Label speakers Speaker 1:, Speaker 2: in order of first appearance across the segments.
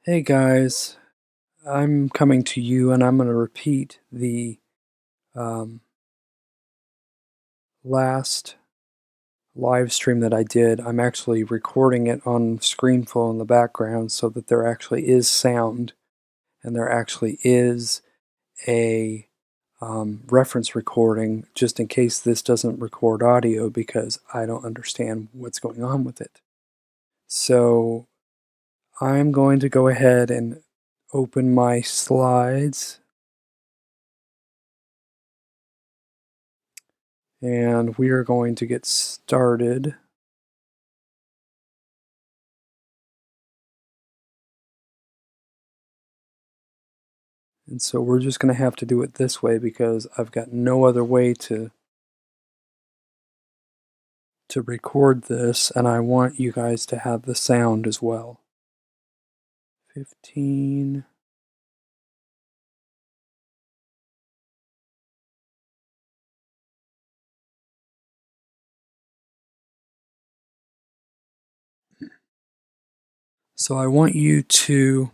Speaker 1: Hey guys, I'm coming to you and I'm going to repeat the um, last live stream that I did. I'm actually recording it on ScreenFlow in the background so that there actually is sound and there actually is a reference recording just in case this doesn't record audio because I don't understand what's going on with it. So I'm going to go ahead and open my slides. And we are going to get started. And so we're just going to have to do it this way because I've got no other way to record this, and I want you guys to have the sound as well. 15. So I want you to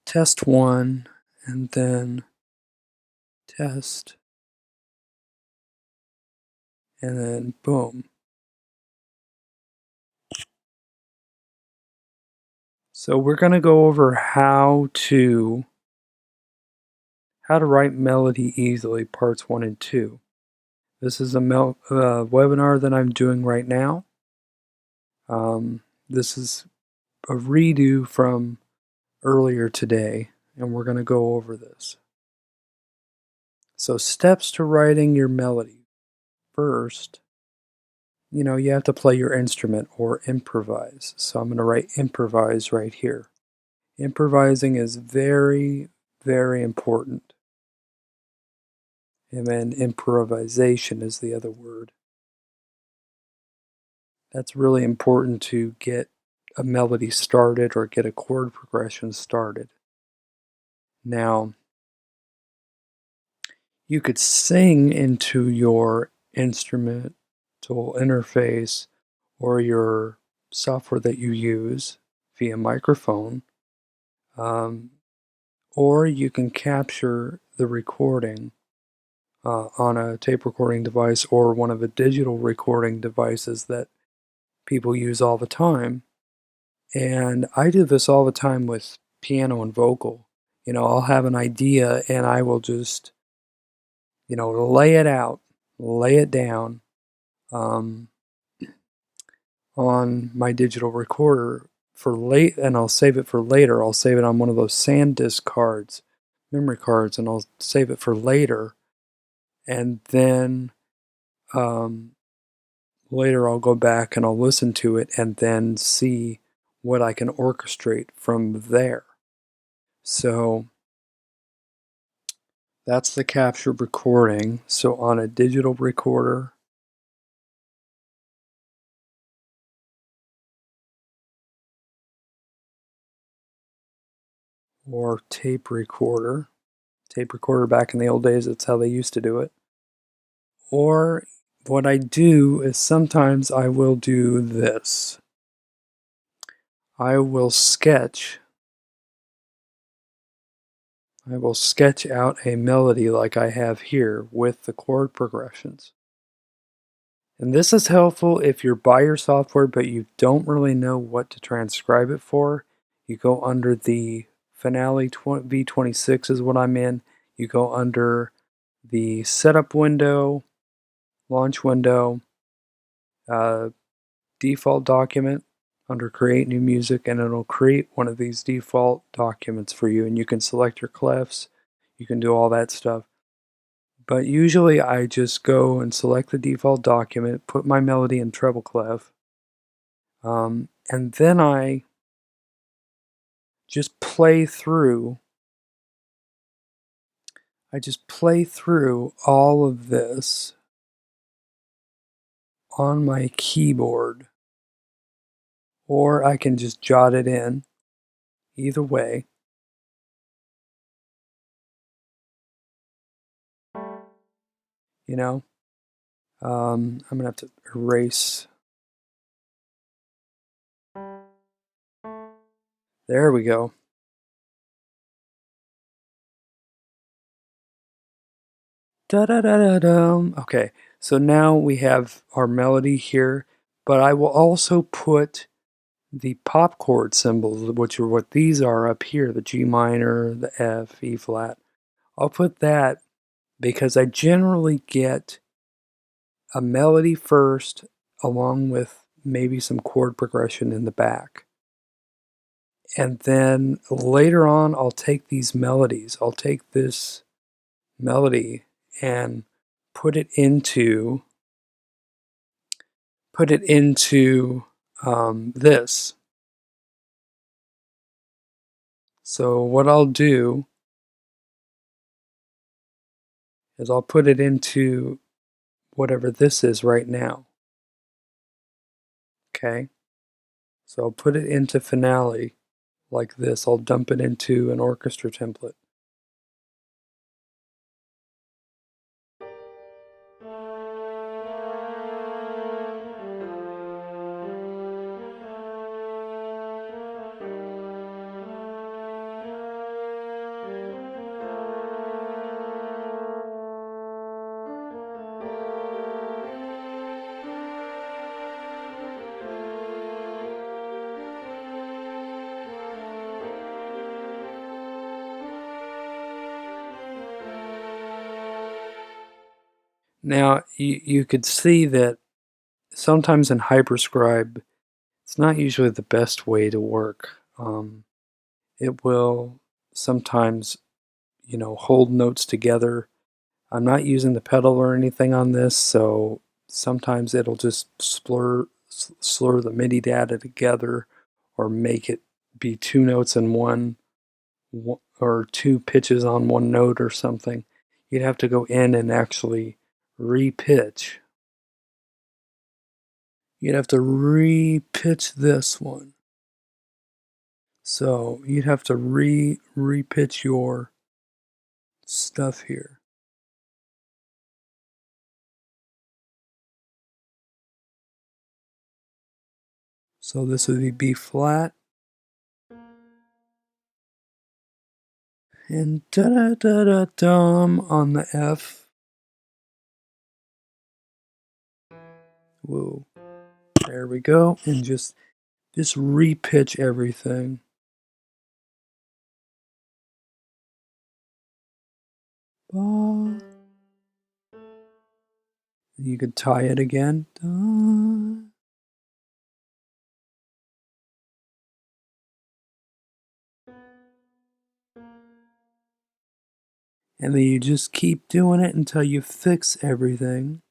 Speaker 1: test 1 and then test and then boom. So we're going to go over how to write melody easily, parts 1 and 2. This is a webinar that I'm doing right now. This is a redo from earlier today, and we're going to go over this. So steps to writing your melody. First, you have to play your instrument or improvise. So I'm going to write improvise right here. Improvising is very, very important. And then improvisation is the other word. That's really important to get a melody started or get a chord progression started. Now, you could sing into your instrumental interface or your software that you use via microphone, or you can capture the recording on a tape recording device or one of the digital recording devices that people use all the time. And I do this all the time with piano and vocal. I'll have an idea and I will just, lay it out, lay it down on my digital recorder for late, and I'll save it for later. I'll save it on one of those SanDisk cards, memory cards, and I'll save it for later. And then later I'll go back and I'll listen to it and then see what I can orchestrate from there. So that's the capture recording. So on a digital recorder, or tape recorder back in the old days, that's how they used to do it. Or what I do is sometimes I will do this. I will sketch out a melody like I have here with the chord progressions. And this is helpful if you're by your software but you don't really know what to transcribe it for. You go under the Finale V26 is what I'm in. You go under the setup window, launch window, default document under create new music, and it'll create one of these default documents for you, and you can select your clefs. You can do all that stuff. But usually I just go and select the default document, put my melody in treble clef, and then I just play through. All of this on my keyboard, or I can just jot it in. Either way. I'm going to have to erase There we go. Da da da da dum. Okay, so now we have our melody here, but I will also put the pop chord symbols, which are what these are up here, the G minor, the F, E flat. I'll put that because I generally get a melody first along with maybe some chord progression in the back. And then later on, I'll take these melodies. I'll take this melody and put it into this. So what I'll do is I'll put it into whatever this is right now. Okay, so I'll put it into finale like this. I'll dump it into an orchestra template. Now you could see that sometimes in Hyperscribe, it's not usually the best way to work. It will sometimes, hold notes together. I'm not using the pedal or anything on this, so sometimes it'll just slur the MIDI data together or make it be two notes in one or two pitches on one note or something. You'd have to go in and actually re-pitch. You'd have to re-pitch this one. So you'd have to re-pitch your stuff here. So this would be B flat. And da-da-da-da-dum on the F. Whoa. There we go. And just re-pitch everything. You could tie it again. And then you just keep doing it until you fix everything.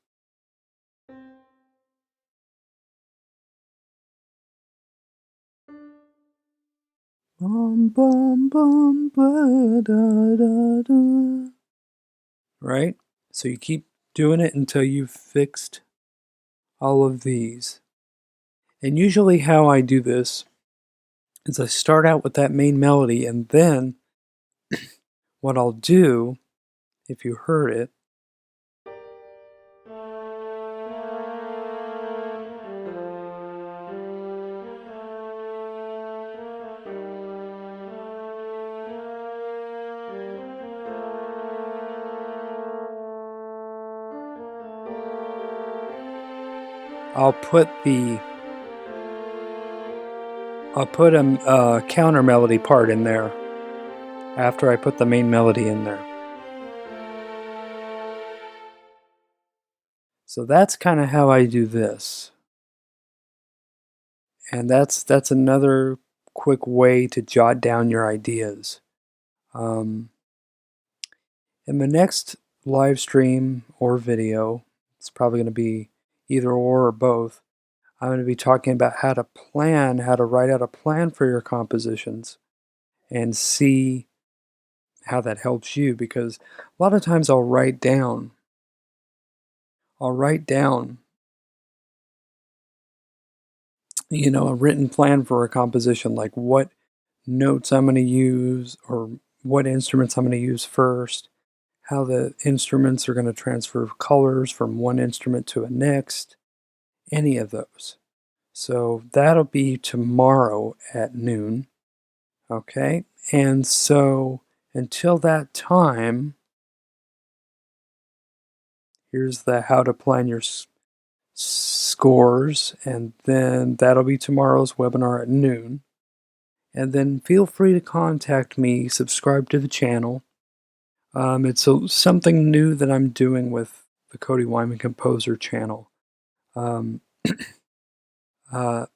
Speaker 1: Bum, bum, bum, ba, da, da, da. Right? So you keep doing it until you've fixed all of these. And usually how I do this is I start out with that main melody, and then what I'll do, if you heard it, I'll put a counter melody part in there after I put the main melody in there. So that's kind of how I do this. And that's another quick way to jot down your ideas. In the next live stream or video, it's probably going to be either or both. I'm going to be talking about how to write out a plan for your compositions and see how that helps you, because a lot of times I'll write down a written plan for a composition, like what notes I'm going to use or what instruments I'm going to use first, how the instruments are going to transfer colors from one instrument to a next, any of those. So that'll be tomorrow at noon. Okay, and so until that time, here's the how to plan your scores, and then that'll be tomorrow's webinar at noon. And then feel free to contact me, subscribe to the channel. It's something new that I'm doing with the Cody Weinmann Composer channel. Um, uh,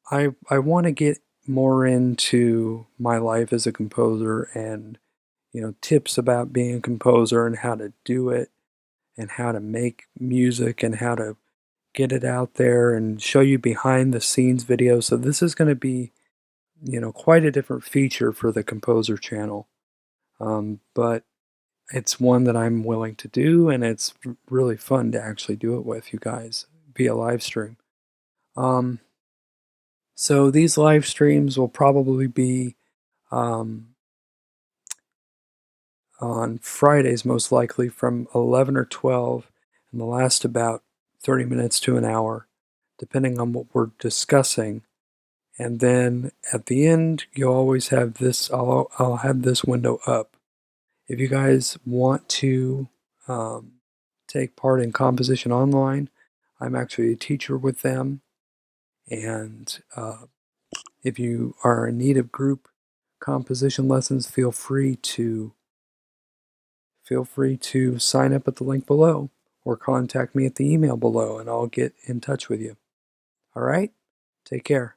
Speaker 1: I want to get more into my life as a composer and tips about being a composer and how to do it and how to make music and how to get it out there and show you behind the scenes videos. So this is going to be quite a different feature for the composer channel. But it's one that I'm willing to do, and it's really fun to actually do it with you guys via live stream. So these live streams will probably be um, on Fridays, most likely from 11 or 12, and they'll last about 30 minutes to an hour, depending on what we're discussing. And then at the end, you'll always have this, I'll have this window up. If you guys want to take part in Composition Online, I'm actually a teacher with them. And if you are in need of group composition lessons, feel free to sign up at the link below or contact me at the email below and I'll get in touch with you. All right? Take care.